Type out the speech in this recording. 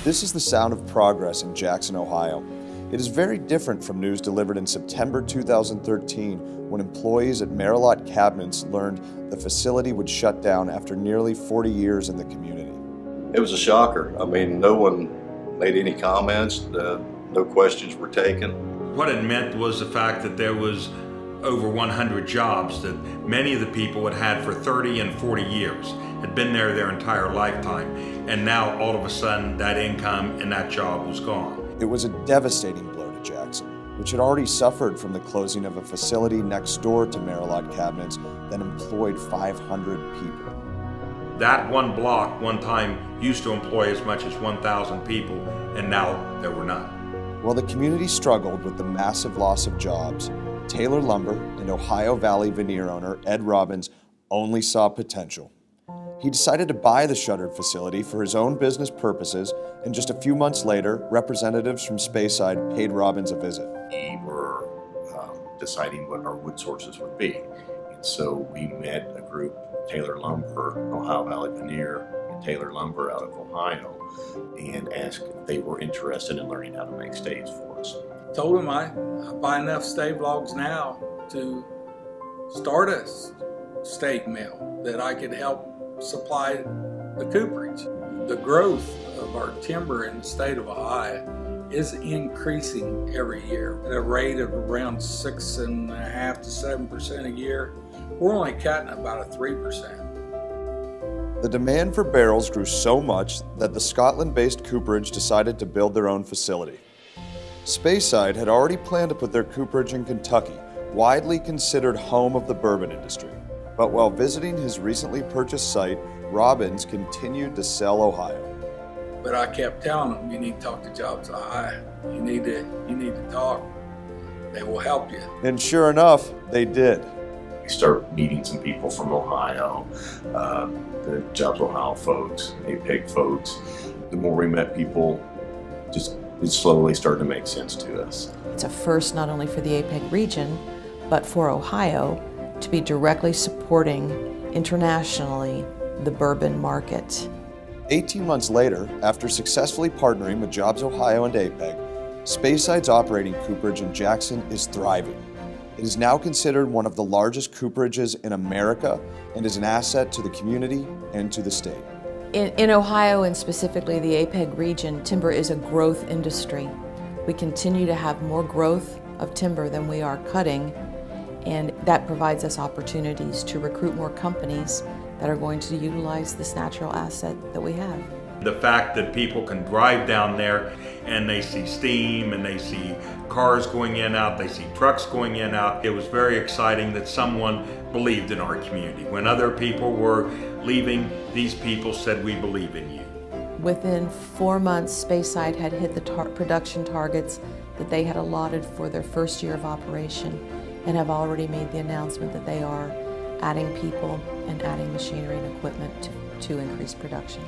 This is the sound of progress in Jackson, Ohio. It is very different from news delivered in September 2013 when employees at Merillat Cabinets learned the facility would shut down after nearly 40 years in the community. It was a shocker. I mean, no one made any comments, no questions were taken. What it meant was the fact that there was over 100 jobs that many of the people had had for 30 and 40 years, had been there their entire lifetime, and now all of a sudden that income and that job was gone. It was a devastating blow to Jackson, which had already suffered from the closing of a facility next door to Merillat Cabinets that employed 500 people. That one block one time used to employ as much as 1,000 people, and now there were none. While the community struggled with the massive loss of jobs, Taylor Lumber and Ohio Valley veneer owner Ed Robbins only saw potential. He decided to buy the shuttered facility for his own business purposes, and just a few months later, representatives from Speyside paid Robbins a visit. We were deciding what our wood sources would be. And so we met a group, Taylor Lumber, Ohio Valley Veneer, and Taylor Lumber out of Ohio, and asked if they were interested in learning how to make staves for us. Told them I buy enough stave logs now to start a stave mill that I could help supply the cooperage. The growth of our timber in the state of Ohio is increasing every year at a rate of around 6.5% to 7% a year. We're only cutting about a 3%. The demand for barrels grew so much that the Scotland-based cooperage decided to build their own facility. Speyside had already planned to put their cooperage in Kentucky, widely considered home of the bourbon industry. But while visiting his recently purchased site, Robbins continued to sell Ohio. But I kept telling them, you need to talk to Jobs Ohio. You need to talk. They will help you. And sure enough, they did. We started meeting some people from Ohio, the Jobs Ohio folks, APEG folks. The more we met people, it slowly started to make sense to us. It's a first not only for the APEG region, but for Ohio to be directly supporting internationally the bourbon market. 18 months later, after successfully partnering with Jobs Ohio and APEG, Speyside's operating cooperage in Jackson is thriving. It is now considered one of the largest cooperages in America and is an asset to the community and to the state. In Ohio, and specifically the APEG region, timber is a growth industry. We continue to have more growth of timber than we are cutting, and that provides us opportunities to recruit more companies that are going to utilize this natural asset that we have. The fact that people can drive down there and they see steam and they see cars going in and out, they see trucks going in and out. It was very exciting that someone believed in our community. When other people were leaving, these people said, "We believe in you." Within 4 months, Speyside had hit the production targets that they had allotted for their first year of operation, and have already made the announcement that they are adding people and adding machinery and equipment to increase production.